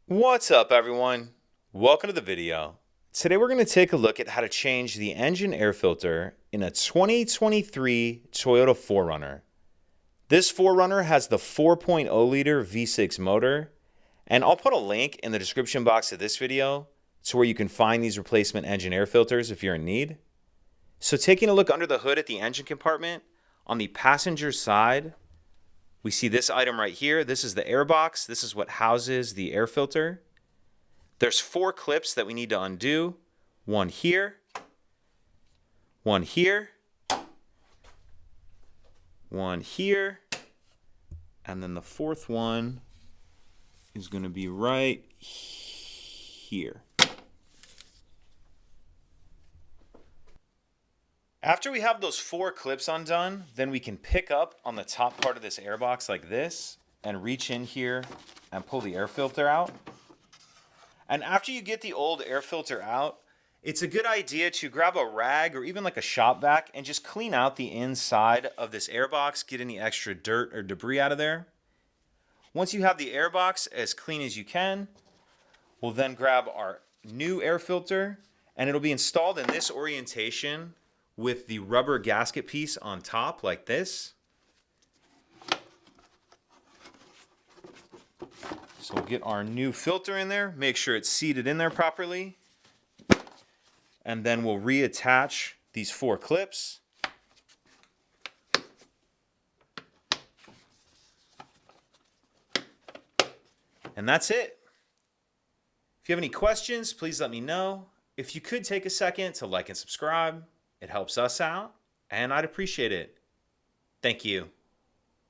What's up, everyone? Welcome to the video. Today we're going to take a look at how to change the engine air filter in a 2023 Toyota 4Runner. This 4Runner has the 4.0 liter V6 motor, and I'll put a link in the description box of this video to where you can find these replacement engine air filters if you're in need. So taking a look under the hood at the engine compartment, on the passenger side, we see this item right here. This is the air box. This is what houses the air filter. There's 4 clips that we need to undo. One here, one here, one here, and then the 4th one is going to be right here. After we have those 4 clips undone, then we can pick up on the top part of this air box like this and reach in here and pull the air filter out. And after you get the old air filter out, it's a good idea to grab a rag or even like a shop vac and just clean out the inside of this air box, get any extra dirt or debris out of there. Once you have the air box as clean as you can, we'll then grab our new air filter, and it'll be installed in this orientation with the rubber gasket piece on top like this. So we'll get our new filter in there, make sure it's seated in there properly, and then we'll reattach these 4 clips. And that's it. If you have any questions, please let me know. If you could take a second to like and subscribe, it helps us out, and I'd appreciate it. Thank you.